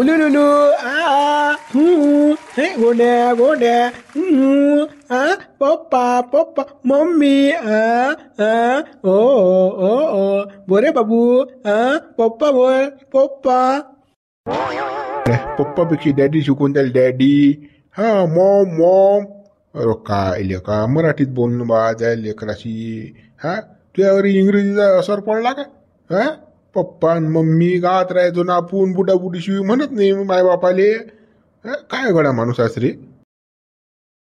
लुलुलु हे गोड्या गोड्या पप्पा पप्पा मम्मी ओ ओ ओ बोरे बाबू पप्पा बोल पप्पा. पप्पापेक्षा डॅडी शिकून द्याल डॅडी. हा मॉम मॉम. अरे काय लेका मराठीत बोलणं बा त्या लेकराशी. हा तुझ्यावर इंग्रजीचा असर पडला का? हा पप्पा आणि मम्मी गावात राहायचो ना आपण बुडाबुडीशिवाय म्हणत नाही माय बापाले. काय गडा माणूस असरे.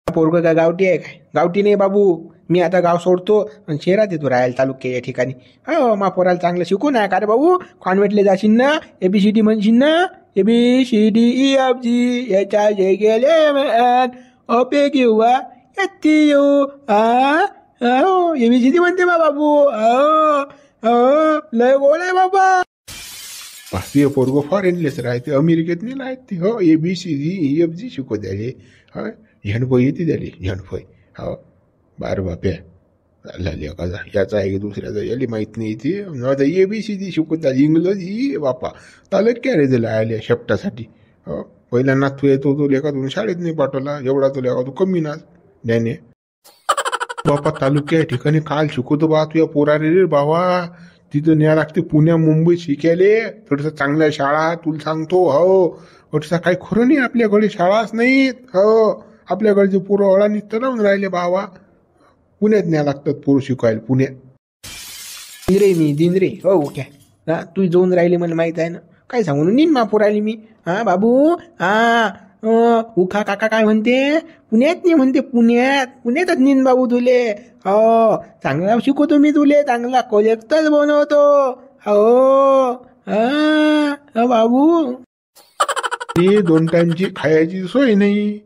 पोरग काय गावठी आहे काय? गावठी नाही बाबू. मी आता गाव सोडतो आणि शहरात येतो राहायला तालुक्याच्या ठिकाणी. हो मा पोराला चांगलं शिकून आहे का रे भाऊ? कॉन्व्हेंटले जाशील ना? ABCD म्हणशील ना? ABCDEFG याच्या जे गेले ओपे किंवा येते ABCD म्हणते बा बाबू. लय गोड आहे बाबा. ते पोरगो फॉरेनलेच राहते अमेरिकेत नाही राहते. हो ABCDEFG शिकवत द्याले. हो झेंडफळ येते द्याले झेंडफळ. हो बार बाप्या झाले का याचा आहे की दुसऱ्याचा याली माहीत नाही ती. आता ABCD शिकवत आली इंग्रजी बापा तालुक्या रे दिला आल्या शेपटासाठी. हो पहिला नातू येतो तो लेखा तुम्ही शाळेत नाही पाठवला. एवढा तो लेखा तू कमी नाच ज्ञाने बापा तालुक्या ठिकाणी काल शिकवतो बा तुझ्या पोरारे रे बाबा. तिथं न्या लागते पुण्या मुंबईत शिकायले. थोडंसं चांगल्या शाळा तुला सांगतो. हो थोडंसं काही खरं नाही आपल्याकडे शाळाच नाहीत. हो आपल्याकडचे पोरं अळा निघतं लावून राहिले बाबा. पुण्यात न्या लागतात पोरं शिकायला पुण्यात. दिनरे मी दिनरे हो क्या तू जाऊन राहिली मला माहित आहे ना. काय सांगू नीन मापूर राहिली मी. बाबू उखा काका काय म्हणते? पुण्यात नाही म्हणते. पुण्यातच नीन बाबू तुले. हो चांगला शिकवतो मी तुले. चांगला कलेक्टर बनवतो. हो बाबू. ते 2 टाइमची खायची सोय नाही.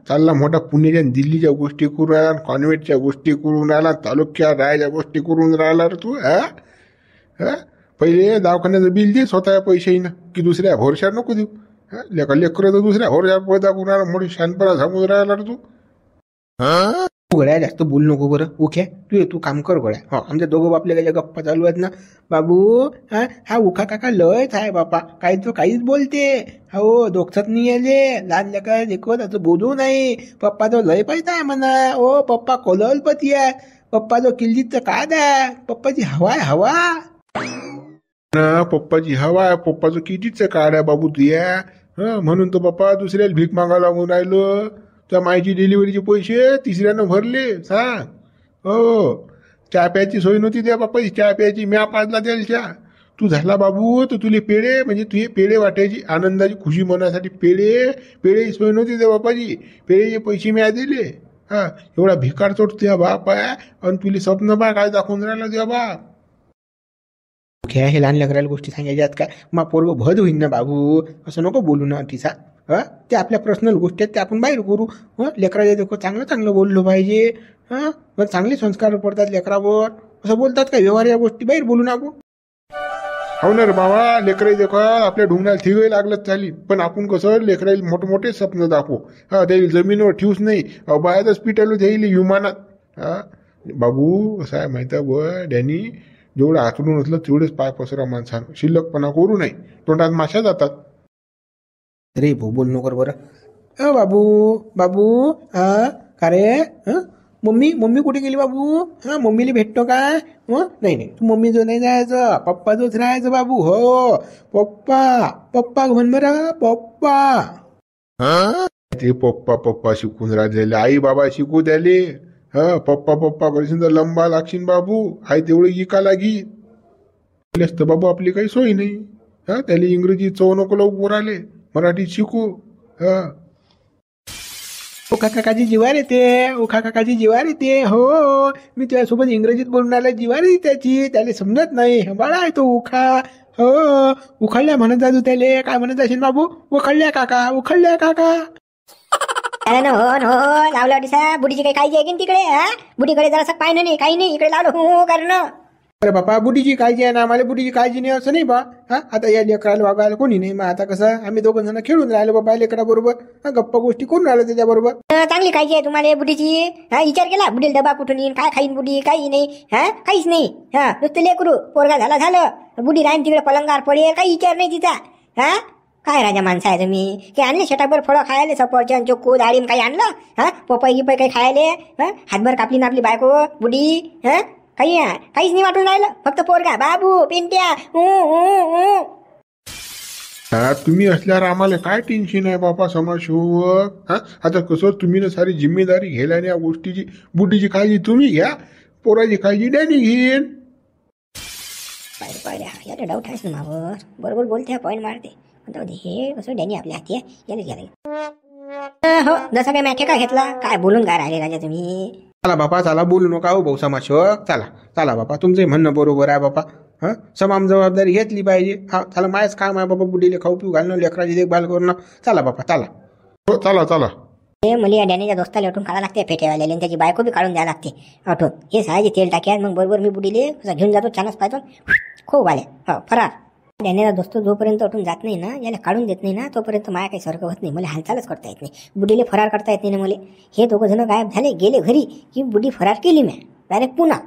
चालला मोठा पुण्याच्या दिल्लीच्या गोष्टी करून राहिला. कॉन्व्हेंटच्या गोष्टी करून राहिला. तालुक्यात राहायच्या गोष्टी करून राहिला रे तू. पहिले दवाखान्याचं बिल दे स्वतः पैसे ना की दुसऱ्या भरोशावर नको देऊ. लेकर तर दुसऱ्या भरोशावर पैदा करून राहिला. मोठी शानपणा सांगून राहिला रे तू. गड्या जास्त बोल नको बरं. ओके तू काम कर गड्या. हो आमच्या दोघं बापल्या गेल्या गप्पा चालू आहेत ना बाबू. हा उखा काका लयच आहे बापा. काही तो काहीच बोलते. हो दोक्षत नाही आले. लहान लेकर देखत असं बोलू नाही. पप्पा तो लय पैसा आहे म्हणा. ओ पप्पा कोललपती आहे. पप्पा जो किल्लीचं काद आहे. पप्पाची हवा आहे हवा. पप्पाची हवा आहे. पप्पाचं कितीच कार्ड आहे बाबू तुया. म्हणून तो पप्पा दुसऱ्याला भीक मागायला लागून राहिलो. त्या मायची डिलिव्हरीचे पैसे तिसऱ्यानं भरले सांग. हो चहा प्यायची सोय नव्हती त्या बाप्पाची. चहा प्यायची म्या पाजला द्याल चहा. तू झाला बाबू तर तुले पेढे म्हणजे तुझे पेढे वाटायची आनंदाची खुशी मनासाठी पेढे सोय नव्हती त्या बाप्पाची. पेढेचे पैसे म्या दिले. एवढा भिकार चोट तुझ्या बाप आहे. आणि तुला स्वप्न बा काय दाखवून राहिला तुझ्या बाप. हे लहान लेकराला गोष्टी सांगायच्यात काय? मग पोरग भद होईन ना बाबू. असं नको बोलू ना तिचा. ते आपल्या पर्सनल गोष्टी आहेत ते आपण बाहेर करू. लेकराला देखो चांगलं चांगलं बोललो पाहिजे. मग चांगले संस्कार पडतात लेकरावर. असं बोलतात का व्यवहार या गोष्टी बाहेर बोलू ना आपण. हो ना रे बाबा. लेकराई देखो आपल्या ढुंगणाला ठिगही लागलंच चालेल. पण आपण कसं लेकराला मोठे मोठे स्वप्न दाखवू. त्याला जमिनीवर ठेवूच नाही. बाहेरच पिटायला द्यायला विमानात. बाबू असं आहे माहिती आहे ब डॅनी. जेवढं आतडून असलं तेवढेच पाय पसरा माणसानं. शिल्लकपणा करू नये. तोंडात माशा जातात. अरे भाऊ बोल नको बरं. बाबू बाबू का रे? मम्मी कुठे गेली बाबू? मम्मीला भेटतो काय? नाही तू मम्मी जो नाही जायचं. पप्पा जोच राहायचं बाबू. हो पप्पा म्हण बरं पप्पा. ते पप्पा शिकून राहिलेले. आई बाबा शिकू द्याले. पप्पा करशील तर लंबा लागशील बाबू. आई तेवढं इका लागी तर बाबू आपली काही सोय नाही. त्याला इंग्रजी चव नको लवकर आले. मराठी शिकू. उखा काकाची जिवार येते. हो मी तुझ्यासोबत इंग्रजीत बोलून आला. जिवार येते त्याची. त्याला समजत नाही. बाळा आहे तो उखा. हो उखळल्या म्हणत जातो त्याले. काय म्हणत असेल बाबू? उखळल्या काका. हो लावलं दिसा. बुडीची काही काळजी आहे की तिकडे? बुडीकडे जरासं पाहिलं नाही काही नाही. इकडे लावलं हो करणं. अरे बापा बुडीची काळजी आहे ना. आम्हाला बुडीची काळजी नाही असं नाही बा. आता या लेकराला वागायला कोणी नाही. मग आता कसं आम्ही 2 जण खेळून राहिलो बाबा लेकरा बरोबर. गप्पा गोष्टी करून राहिलो त्याच्याबरोबर. चांगली काळजी आहे तुम्हाला बुडीची. विचार केला बुडीला डबा कुठून येईन काय खाईन बुडी? काही नाही. काहीच नाही. नुसतं लेकरू पोरगा झालं. बुडी राहीन तिकडे पलंगावर पडेल. काही विचार नाही तिचा. काय राजा माणसं आहे तुम्ही? की आणले शटाभर फळं खायले, सफरचंद, चिक्कू, डाळिंब काही आणलं? हा, पपई गिपई काही खायले? हातभर कापली ना आपली बायको बुडी? काही काहीच नाही वाटून राहिलं, फक्त पोरगा बाबू पिंट्या हा, तुम्ही असल्यावर आम्हाला काय टेन्शन आहे बापा समाजसेवक? हा, आता कसं तुम्ही ना सारी जिम्मेदारी घ्यायला आणि या गोष्टीची बुद्धीची काळजी तुम्ही घ्या, पोराची काळजी डॅनी घेईन. पाहिजे याला डाऊट आहेस ना मावर, बरोबर बोलते, पॉईंट मारते. हे कसं डॅनी आपल्या हाती आहे, यालाच घ्यायला. हो, जसं काय मॅथे का घेतला, काय बोलून काय राहिले राजा तुम्ही? चला बापा, चला बोलू नका हो भाऊ समाजसेवक. चला चला बापा, तुमचं म्हणणं बरोबर आहे बापा. हा, समान जबाबदारी घेतली पाहिजे. हा, चला, माझंच काम आहे बाबा, बुडीले खाऊ पिऊ घालणं, लेकराची देखभाल करणं. चला बापा चला. हो, चला चला. हे मुली या डॅनीच्या दोस्ताला उठून काढा लागते फेटेवाल्याला, आणि त्याची बायको बी काढून द्यायला लागते आठवून. हे सायचे तेल टाक्यात, मग बरोबर मी बुडीले घेऊन जातो, छानच पाहतो, खूप आले. हो, फरार. डॅनीचा दोस्त जोपर्यंत उठून जात नाही ना, याला काढून देत नाही ना, तोपर्यंत माया काही सारखं होत नाही. मला हालचालच करता येत नाही, बुडीले फरार करता येत नाही ना मला. हे दोघं जण गायब झाले, गेले घरी, की बुडी फरार केली मी डायरेक्ट पुन्हा.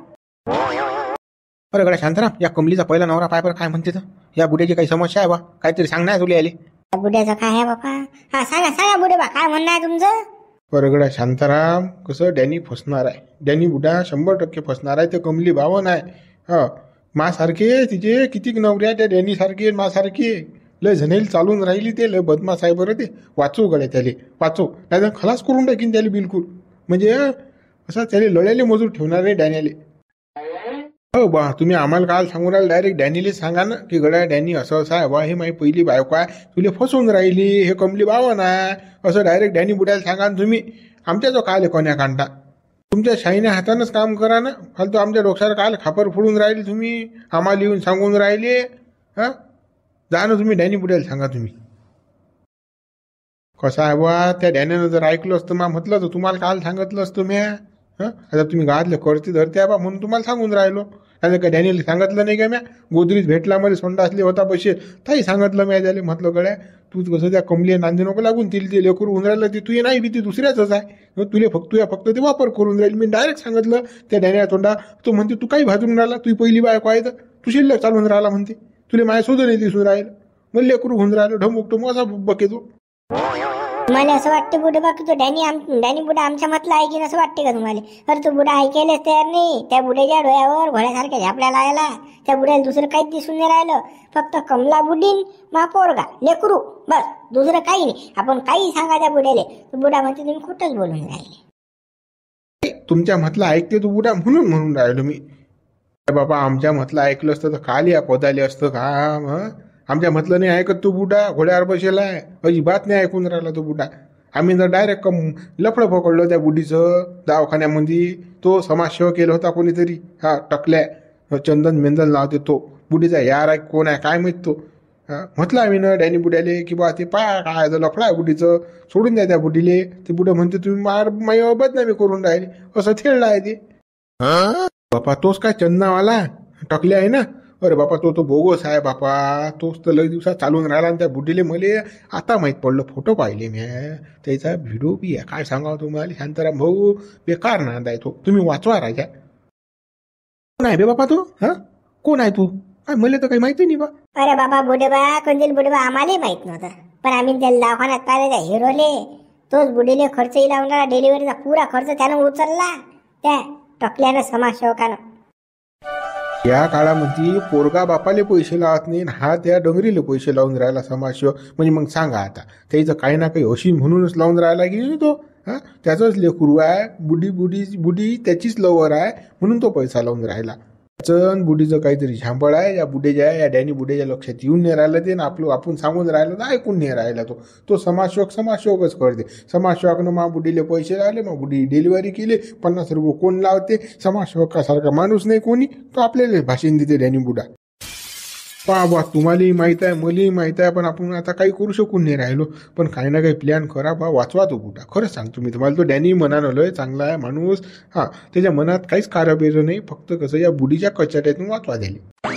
अरे गड्या शांतराम, या कमलीचा पहिला नवरा पाय पर काय म्हणते तर? या बुड्याची काही समस्या आहे बा? काहीतरी सांगणार तुला आले? बुड्याचं काय आहे बापा? हा, सांगा बुडे बा, काय म्हणणं आहे तुमचं? परगडा शांताराम, कसं डॅनी फसणार आहे, डॅनी बुडा 100% फसणार आहे. ते कमली भावन आहे. हा, मासारखे तिचे कितीक नवरे आहे त्या डॅनी सारखे, मासारखे लय झनेल चालून राहिली. ते लय बदमाश आहे बरं. ते वाचू गड्या त्याले, वाचू, नाही तर खलास करून टाकीन त्याला बिलकुल. म्हणजे असं त्याला लढ्याले मजूर ठेवणार आहे डॅनीले. हो बा, तुम्ही आम्हाला काल सांगून राहिले, डायरेक्ट डॅनीले सांगा ना की गड्या डॅनी असं असं आहे बा, हे माझी पहिली बायको आहे, तुला फसवून राहिली, हे कमली भावन आहे, असं डायरेक्ट डॅनी बुडायला सांगा ना तुम्ही. आमच्या जो काल कोण्या कांटा, तुमच्या शाईने हातानंच काम करा ना. फालतू आमच्या डोक्यावर काल खापर फोडून राहिले तुम्ही, आम्हाला येऊन सांगून राहिले. हा, जा ना तुम्ही डॅनी बुडायला सांगा तुम्ही. कसं आहे बा, त्या डॅनीनं जर ऐकलं असतं मा म्हटलं तर तुम्हाला काल सांगितलं असतं मी. आता तुम्ही गावातले करते धरते आहे बा, म्हणून तुम्हाला सांगून राहिलो. त्याने काय डॅनीला सांगितलं नाही का म्या? गोदरीत भेटला मध्ये सोंडा असले होता पैसे, ताई सांगितलं म्या त्याला. म्हटलं गड्या तूच कसं त्या कमली नांदी नको लागून, तिला ते लेकरू होऊन राहिलं, ते तू नाही बी, ती दुसऱ्याच आहे, तुला फक्त ते वापर करून राहील. मी डायरेक्ट सांगितलं त्या डॅनीला तोंडा. तो म्हणते तू काही भाजून राहिला, तू पहिली बायको आहे तर तू शिल्लक चालून राहिला म्हणते, तुला माझ्या शोधून नाही दिसून राहिलं, मग लेकरू होऊन राहिलं ढमुकतो मग असा बकेतो. मला असं वाटतं बुडे बा की तो डॅनी बुडा आमच्या म्हटलं आहे की असं वाटते का तुम्हाला? अरे तो बुडा ऐकायलाच तयार नाही. त्या बुड्याच्या डोळ्यावर घोड्यासारख्या झापल्या लायला, त्या बुड्याला दुसरं काहीच दिसून नाही राहिलं. फक्त कमला बुडीन मा पोरगा लेकरू, बस, दुसरं काही नाही. आपण काही सांगा त्या बुड्याले, तो बुडा म्हणते तुम्ही खोटंच बोलून राहिले. तुमच्या म्हटलं ऐकते तू बुडा म्हणून राहिलो मी. बाबा आमच्या म्हटलं ऐकलं असतं तर काल या पदाले असतं का? आमच्या म्हटलं नाही ऐकत तो बुडा, घोड्यावर बसेला आहे, अजिबात नाही ऐकून राहिला तो बुडा. आम्ही जर डायरेक्ट लफडं पकडलं त्या बुडीचं दवाखान्यामध्ये. तो समाजसेवा केला होता कोणीतरी, हा टकल्या चंदन मेंदन लावते तो बुडीचा यार आहे, कोण आहे काय माहित तो. म्हटलं आम्ही ना डॅनी बुड्याले की बा ते पा काय लफडा आहे बुडीचं, सोडून द्या त्या बुडीले. ते बुडं म्हणते तुम्ही माय बदनामी करून राहिले, असं थेळलं आहे ते. बापा तोच काय चंदनावाला टकल्या आहे ना? अरे बापा तो बोगस आहे बापा, तोच तर लई दिवसात चालून राहिला. आणि त्या बुड्डीले मले आता माहीत पडलं, फोटो पाहिले मी, त्याचा व्हिडिओ बी आहे. काय सांगावं तुम्हाला शांताराम भाऊ, बेकार नांद आहे तो, तुम्ही वाचवा राजा. कोण आहे बे बापा तो? हा, कोण आहे तू? काय मला तर काही माहिती नाही बा. अरे बाबा बुडेबा, कंदील बुडेबा, आम्हालाही माहित नव्हतं, पण आम्ही त्या दवाखान्यात पाहिले त्या हिरोले. तोच बुडीले खर्चही लावणारा, डिलिव्हरीचा पुरा खर्च त्यानं उचलला त्या टकल्यानं, समाजसेवकानं. या काळामध्ये पोरगा बापाले पैसे लावत नाही, हा त्या डोंगरीले पैसे लावून राहिला समाजसेवक. म्हणजे मग सांगा आता, त्याचं काही ना काही अशी म्हणूनच लावून राहिला की तो. हा, त्याचाच लेकरू आहे, बुडी त्याचीच लवर आहे, म्हणून तो पैसा लावून राहिला. चन बुडीचं काहीतरी झांबळ आहे या बुडेच्या, या डॅनी बुडेच्या लक्षात येऊन नाही राहिलं ते ना. आपण सांगून राहिलं तर ऐकून नाही राहिला तो समाजसेवकच करते. समाजसेवकनं मा बुडीले पैसे लावले, मग बुडी डिलिव्हरी केली, 50 रुपये कोण लावते? समाजसेवकासारखा माणूस नाही कोणी, तो आपल्याला भाषण देते डॅनी बुडा. पहा बा, तुम्हालाही माहित आहे, मलाही माहित आहे, पण आपण आता काही करू शकून नाही राहिलो. पण काही ना काही प्लॅन करा बा, वाचवा तो बुडा. खरंच सांगतो मी तुम्हाला, तो डॅनी मनानं लय चांगला आहे माणूस. हा, त्याच्या मनात काहीच कारबेर नाही, फक्त कसं या बुडीच्या कचाट्यातून वाचवा द्यायला.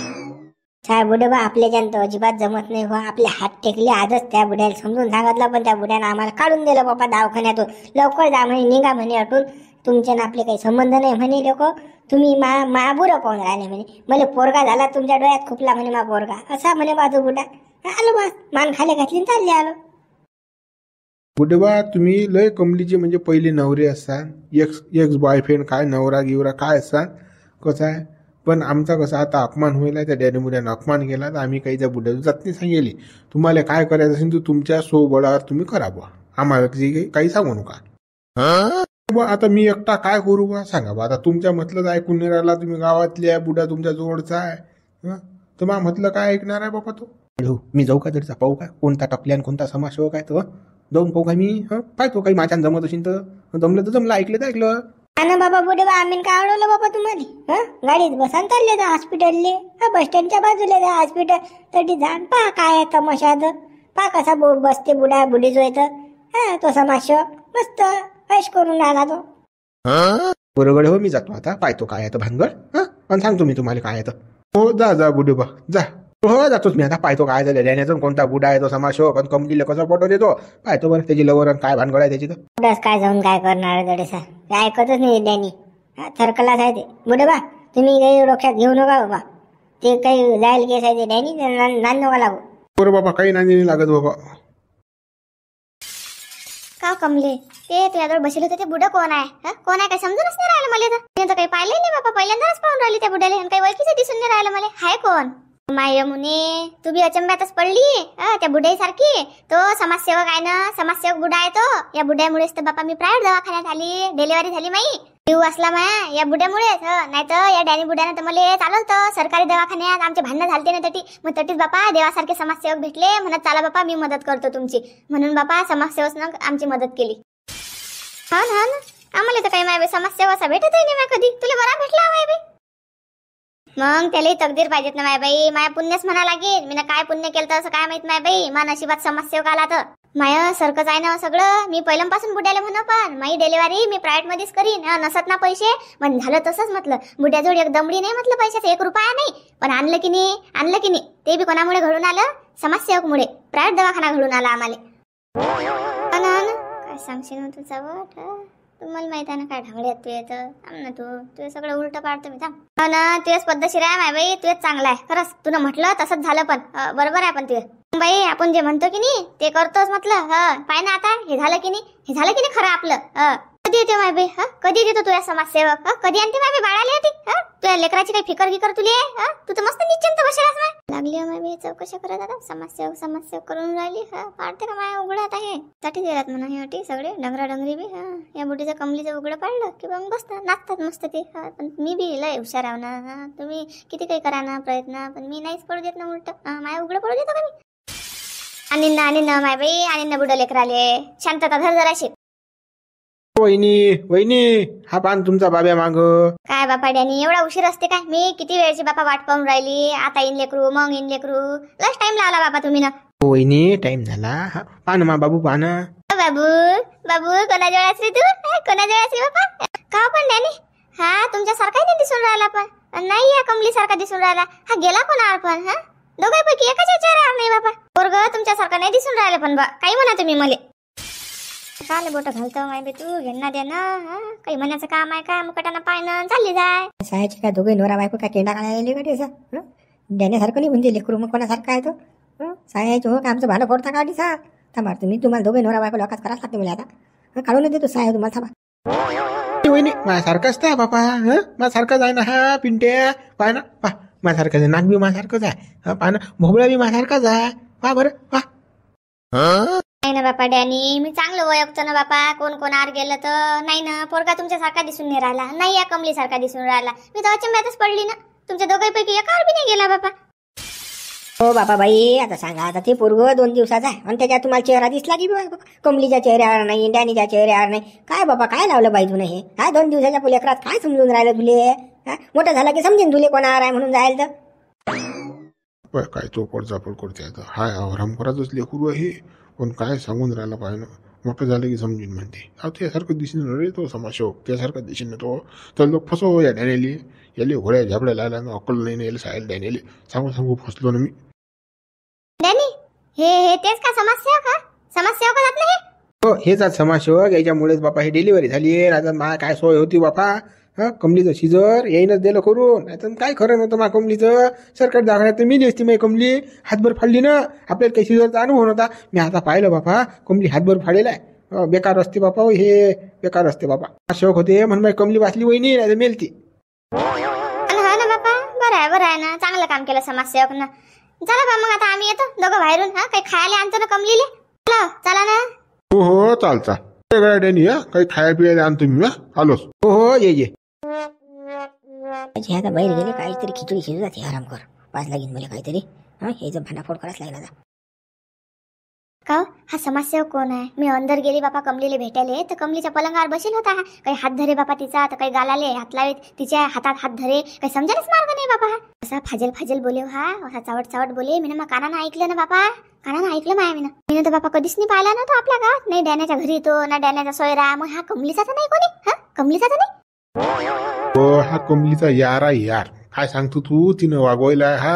साहेब बुडे बा, आपल्या ज्यांत अजिबात जमत नाही बा. आपले हात टेकले आजच त्या बुड्याला समजून सांगितलं, पण त्या बुड्यानं आम्हाला काढून दिलं बाबा दवाखान्यातून. लवकर जा म्हणे, निघा म्हणे अटून. तुमच्या ना आपले काही संबंध नाही म्हणे लोक. तुम्ही मा बुरं पाहून राहिले म्हणे. मला पोरगा झाला तुमच्या डोळ्यात खुपला म्हणे मा पोरगा असा म्हणे बाजू बुडा. आलो बस मान खाली घातली चालले आलो. बुडेबा तुम्ही लय कमलीचे म्हणजे पहिले नवरे असतात एक्स बॉयफ्रेंड काय नवरा गिवरा काय असतात कसं आहे. पण आमचा कसा आता अपमान होईल त्या डॅडी मुलानं अपमान केला तर आम्ही काही त्या बुड्याचं जात नाही सांगेली. तुम्हाला काय करायचं असेल तर तुमच्या सोबळावर तुम्ही करा बुवा. आम्हाला काही सांगू नका. आता मी एकटा काय करू बा सांगा बा. आता तुमच्या म्हटलं ऐकून नाही राहिला. तुम्ही गावातल्या बुडा तुमच्या जवळचा आहे तर मग म्हटलं काय ऐकणार आहे बाबा तो. मी जाऊ का तरी पाहू का कोणता टपल्यान कोणता समाजसेवक आहे तो. जाऊन पाहू का मी पाहतो काही माझ्या जमत असेल तर जमलं तर जमलं ऐकलं तर ऐकलं. ना बाबा बुडे बा आम्ही काय आवडवलं बाबा तुम्हाला. गाडीत बसान चालले जा हॉस्पिटलले. बस स्टँडच्या बाजूला जा हॉस्पिटल तरी जा पहा काय तमाशात. पहा कसा बसते बुडा बुडी जो येतं तो समाजसेवक मस्त ऐश करून राहिला तो. बरोबर हो मी जातो आता पाहतो काय आहे भानगड पण सांगतो मी तुम्हाला काय आहे. हो जा जा बुडेबा जा. हो जातोच मी आता पाहतो काय झालं डॅनीचा कोणता बुडा आहे तो समाजसेवक आणि कंपनीला कसा फोटो देतो पाहतो बरं त्याची लवर काय भानगड आहे त्याची. तर बुडास काय जाऊन काय करणार गडेसा काय ऐकतच नाही डॅनी. थरकलाच आहे ते बुडे बा. तुम्ही काही डोक्यात घेऊ नका बाबा. ते काही जाईल केस आहे ते डॅनी नान नका लागू. बरं बाबा काही नाही लागत बाबा. का कमले ते तुझ्याजवळ बसले होते ते बुडं कोण आहे कोण आहे काय समजूनच नाही राहिलं मला. तर काही पाहिलं नाही बाबा. पहिल्यांदाच पाहून राहिली त्या बुड्याला. काही ओळखीचं दिसून नाही राहिलं मला. हाय कोण माय मुने तू बी अचंब्यातच पडली त्या बुड्याई सारखी. तो समाजसेवक आहे ना. समाजसेवक बुडा आहे तो. या बुड्यामुळेच तर बापा मी प्रायव्हेट दवाखान्यात आली. डिलिव्हरी झाली माई. जीव असला माया या बुड्यामुळेच. नाही तर या डॅनी बुड्यानं तर मला चालवतं सरकारी दवाखान्यात. आमचे भांडणं झालते ना तटी. मग तटीच बापा देवासारखे समाजसेवक भेटले म्हणत चला बापा मी मदत करतो तुमची. म्हणून बापा समाजसेवकनं आमची मदत केली. हा ना आम्हाला तर काही माय समाजसेवा असा भेटतही नाही माय कधी. तुला बरा भेटला माय बाई. मग त्यालाही तकदीर पाहिजेत ना माय बाई. माया पुण्यच म्हणा लागेल. मी ना काय पुण्य केलं तर असं काय माहित माय बाई. मा नशिबात समाजसेवक आला तर माय सारखंच आहे ना सगळं. मी पहिल्यापासून बुड्याला म्हणा पण माई डिलिव्हरी मी प्रायव्हेट मध्येच करीन. नसत ना पैसे पण झालं तसंच म्हटलं. बुड्याजवळ एक दमडी नाही म्हटलं पैशाचा 1 रुपया नाही. पण आणलं की नाही ते बी कोणामुळे घडून आलं. समाजसेवकमुळे प्रायव्हेट दवाखाना घडून आला आम्हाला. काय सांगशील तुझा वट. तुम्हाला माहित आहे ना काय ढांगड्यात तू येतं. थांब ना तू सगळं उलट पाडतो मी. थांब हो ना तुझ्याच पद्धतशीर आहे माय बाई. तुझ्याच चांगला आहे खरंच. तुला म्हटलं तसंच झालं पण बरोबर आहे. पण तुझं बाई आपण जे म्हणतो की नाही ते करतोच म्हटलं. पाय ना आता हे झालं की नाही खरं आपलं. कधी येते माय बाई कधी येतो तुझ्या समाजसेवक. कधी आणते माय बाई बाळाला येते. तुझ्या लेकराची काही फिकर गिकर तुले तू तर मस्त निश्चिंत बसलास माय. लागली माय बाई चौकशी करत आता. समाजसेवक करून राहिली. पाडते का माय उघड आता हे साठी गेलात म्हणा. हे अटी सगळे डंगरा डंगरी बी या बुटीचं कमलीचं उघडं पाडलं की मग बसतात नाचतात मस्त ते. पण मी बी लय हुशार आहो ना. तुम्ही किती काही करा ना प्रयत्न पण मी नाहीच पडू देत ना उलट. माय उघडं पडू देतो का मी. आणि ना माय बाई आणि ना बुडं लेकराले. शांतता धर जराशी. वहिनी हा पान तुमचा बाब्या माग. काय बापा डॅनी एवढा उशीर असते काय. मी किती वेळची बापा वाट पाहून राहिली. आता इन लेकरू मग इन लेकरू. लस टाइम लावला बापा तुम्ही ना. वहिनी टाइम झाला पान मा बाबू पान. बाबू कोणाजवळ असली तू. कोणाजवळ असली बापा का पण डॅनी. तुमच्यासारखा नाही दिसून राहिला पण. नाही या कमली सारखा दिसून राहिला. गेला कोणावर पण. दोघांपैकी एकाच्या चेहऱ्यावर नाही बापा. पोरग तुमच्यासारखा नाही दिसून राहिलं पण काही म्हणा तुम्ही मला. काल बोट घालतो माय बी तू घेणं देणं. काही म्हणायचं काम आहे काय मुकटानं पायनं चालली जाय. सायाची काय दोघे नवरा बायको काय केंडा काढायला का त्याचा. देण्यासारखं नाही म्हणजे लेकरू मग कोणासारखं आहे तो. सायाची हो का आमचं भाडं फोडता काढी सा. थांबा तुम्हाला दोघे नवरा बायको लोकांच करायला लागते मला आता. काढून देतो साया तुम्हाला. थांबा वहिनी माझ्यासारखाच आहे बापा. माझ्यासारखाच आहे ना हा पिंट्या. पाय ना पा माझ्यासारखाच आहे. नाक बी माझ्यासारखंच आहे. पान भोबळा बी माझ्यासारखाच आहे. पा बरं पा. नाही ना बापा डॅनी मी चांगलं ओळखतो ना बापा. कोण आर गेलं तर नाही ना. पोरगा तुमच्यासारखा दिसून नाही राहिला. नाही या कमली सारखा दिसून राहिला. मी तर अचंब्यातच पडली ना. तुमच्या दोघांपैकी एकावर बी नाही गेला बापा. हो बापा बाई आता सांगा. आता ते पोरग 2 दिवसाचा आहे आणि त्याच्यात तुम्हाला चेहरा दिसला की कमलीच्या चेहऱ्यावर नाही डॅनीच्या चेहऱ्यावर नाही. काय बापा काय लावलं पाहिजे तुला हे. 2 दिवसाच्या लेकरात काय समजून राहिलं तुले. मोठं झालं की समजेन तुले कोणावर आहे म्हणून जायला तर. काय तो पडचापड करते आता. हाय आराम करायचंच लेकरू आहे. पण काय सांगून राहिला पाहिजे ना. मोठं झालं की समजून म्हणते. त्यासारखं दिसेन रे तो समाजसेवक. त्यासारखा दिसेन तो. तर लोक फसव या डॅनेली. याले घोड्या झापड्या लायला ना अक्कल नाही यायला सायला डॅनेली. सांगू फसलो ना मी. डॅनी हे तेच का समाजसेवक. समाजसेवक जात नाही. हो हेच आज समाजसेवक याच्यामुळेच बापा ही डिलिव्हरी झाली आहे. आता मा काय सोय होती बापा. कमलीचं शिजर येईनच दिलं करून. नाहीतर काय खरं नव्हतं मा कमलीचं. सरकारी दवाखान्यात मी नेसती माझी कमली हातभर फाडली ना. आपल्याला काही शिजरचा अनुभव नव्हता. मी आता पाहिलं बापा कमली हातभर फाडेला आहे. बेकार असते बापा हे बेकार असते बापा. शौक होते म्हणून माझी कमली वाचली वहिनी नाही मेलती. हा ना बापा बरं आहे ना. चांगलं काम केलं समाजसेवक ना. चला बा मग आता आम्ही येतो दोघं बाहेरून. काही खायला आणतो ना कमलीले. चला ना. हो हो चालता डॅनी काही खाया पियाला आणतो मी आलोच. हो हो ये आता बाहेर गेले काहीतरी खिचडी शिजू जाते आराम कर. पाच लागेल मला काहीतरी. हे जर भांडाफोड करायच लागला आता. का हा समाजसेवक कोण आहे. मी अंदर गेली बापा कमलीले भेटायले तर कमलीच्या पलंगावर बसेल होता. काही हात धरे बापा तिचा तर काही गालाले हात लावे तिच्या हातात हात धरे. काही समजायलाच मार्ग नाही बापा. असा फाजल फाजल बोले हा. असा चावट चावट बोले. मी मग कानानं ऐकलं ना बापा. कानानं ऐकलं माया मी तर बापा कधीच नाही पाहिला नव्हता आपल्या गावात. नाही डॅण्याच्या घरी तो ना डॅण्याचा सोयरा. मग हा कमलीचा तर नाही कोणी. हा कमलीचा तर नाही. हा कमलीचा यार आहे यार. काय सांगतो तू. तिनं वागवलाय हा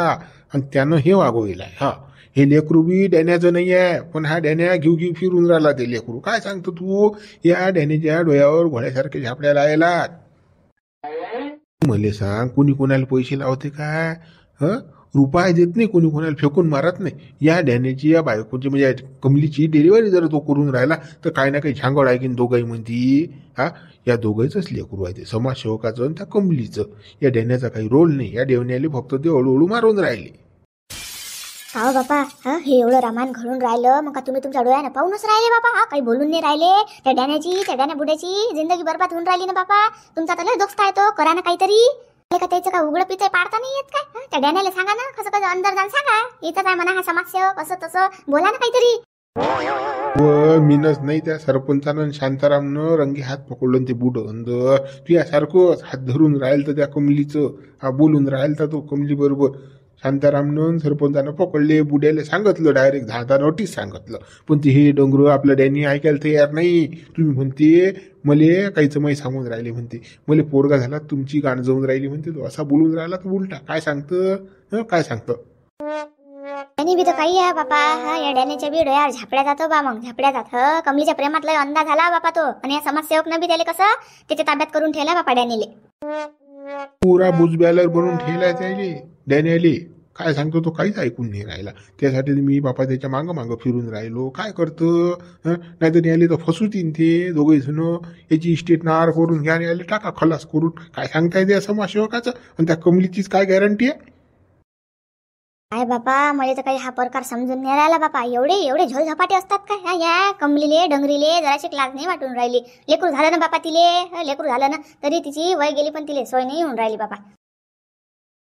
आणि त्यानं हे वागवलाय. हा हे लेकरू बी डॅन्याचं नाही आहे. पण हा डॅन्या घेऊ घेऊ फिरून राहिला ते लेकरू. काय सांगतो तू. या डॅन्याच्या डोळ्यावर घोड्यासारखे झापड्या लायला. मले सांग कोणी कोणाला पैसे लावते काय. रुपये देत नाही कोणी कोणाला. फेकून मारत नाही. या डॅन्याची या बायकोची म्हणजे कमलीची डिलिव्हरी जर तो करून राहिला तर काही ना काही झांगड आहे की दोघंही म्हणती. या दोघांचंच लेकरू आहे ते. समाजसेवकाचं आणि त्या कमलीचं. या डॅन्याचा काही रोल नाही. या डेवण्याले फक्त ते हळूहळू मारून राहिले. हो बापा हे एवढं रामायण घडून राहिलं. मग का तुम्ही तुमच्या डोळ्यानं पाहूनच राहिले बापा. काही बोलून नाही राहिले. त्या डॅन्या बुड्याची जिंदगी बरबाद होऊन राहिली ना बापा. तुमचा तर लय दोस्त आहे तो. करा ना काहीतरी. का त्याचं काय उघडं पितय पाडता नाही येत काय. त्या डॅन्याला सांगा ना कसं कसं अंदर जाऊन सांगा. इथं काय म्हणा हा समाजसेवक असं तसं बोला ना काहीतरी. व मीनच नाही त्या सरपंचानं शांतारामनं रंगी हात पकडलं ते बुड अंदर. तू यासारखंच हात धरून राहील तर त्या कमलीचं बोलून राहील तर तो कमली बरोबर. शांतारामनं सरपंचानं पकडले. बुड्याला सांगितलं डायरेक्ट 10 नोटीस सांगितलं. पण ते हे डोंगर आपलं डॅनी ऐकायला तयार नाही. तुम्ही म्हणते मले काहीच माही सांगून राहिले म्हणते. मले पोरगा झाला तुमची गाण जाऊन राहिली म्हणते. तो असा बोलून राहिला तर उलटा काय सांगतं. काय सांगतं डॅनी बी तर काही आहे बापा. या डॅनीच्या बी डोळ्यावर झापड्या जातो बा. मग झापड्या जात. कमलीच्या प्रेमात लय अंदाज झाला बापा तो. आणि या समाजसेवकनं बी त्याला कसं त्याच्या ताब्यात करून ठेवला बापा डॅनीले. पुरा बुजबॅलर बनवून ठेवलाय त्याले डॅन्याले. काय सांगतो तो काहीच ऐकून नाही राहिला. त्यासाठी मी बापा त्याच्या मागं फिरून राहिलो. काय करतं. नाहीतर याले तर फसूतीन ते दोघे जण. याची इस्टेट नार करून घ्या याले टाका खलास करून. काय सांगता येते समाजसेवकाचं. आणि त्या कमलीचीच काय गॅरंटी आहे. काय बापा मला तर काही हा प्रकार समजून नाही राहिला बापा. एवढे झोलझपाटे असतात काय. या कमलीले डंगरीले जराशी लाज नाही वाटून राहिली. लेकरू झालं ना बापा तिले. लेकरू झालं ना तरी तिची वय गेली पण तिले सोय नाही होऊन राहिली बापा.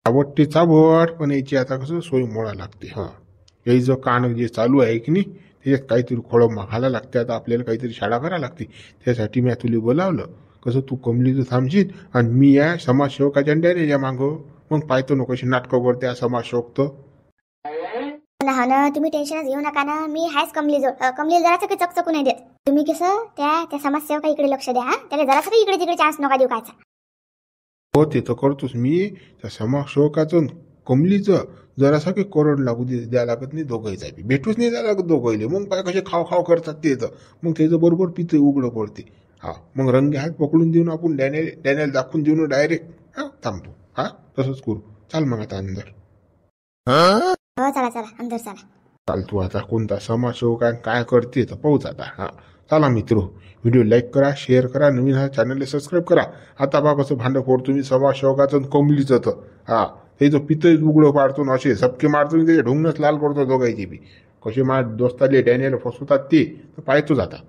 आवडते चावट पण याची आता कसं सोय मोडा लागते. याचं कान जे चालू आहे की नाही त्याच्यात काहीतरी खोळं घाला लागते. आता आपल्याला काहीतरी शाळा करायला लागते. त्यासाठी मी तुला बोलावलं. कसं तू कमलीचं थांबशील आणि मी या समाजसेवकाच्या डॅन्याच्या मागं. मग पाहतो ना कशी नाटकं करते या समाजसेवक तर. हा ना तुम्ही टेन्शनच घेऊ नका ना. मी हायच कमलीला जरासं काही चकचकू नाही देत. तुम्ही कसं त्या समाजसेवका इकडे लक्ष द्या. त्याला जरासं काही इकडे तिकडे चान्स नका देऊ कायचा. हो ते तर करतोच मी. त्या समाजसेवकाचं कमलीचं जरासा काही करोड लागू द्या लागत नाही. दोघंही भेटूच नाही द्या लागत दोघंहिले. मग काय कसे खाव करतात ते तर. मग त्याचं बरोबर पितं उघडं पडते. मग रंगे हात पकडून देऊन आपण डॅन्याला दाखवून देऊन डायरेक्ट थांबतो. तसंच करू. चाल मग आता अंदर. चला अंदर चला. चाल तू आता कोणता समाजसेवक काय करते तर पाहूच आता. चला मित्र व्हिडिओ लाईक करा शेअर करा. नवीन हा चॅनलला सबस्क्राईब करा. आता बा कसं भांडं फोडतो मी समाजसेवकाचं कमलीचं तर. ते जो पितं उघडं पाडतो असे झपके मारतो त्याचे ढोंगणच लाल करतो दोघांची बी. कसे माझ्या दोस्ताले डॅनियल फसवतात ते तर पाहतोच आता.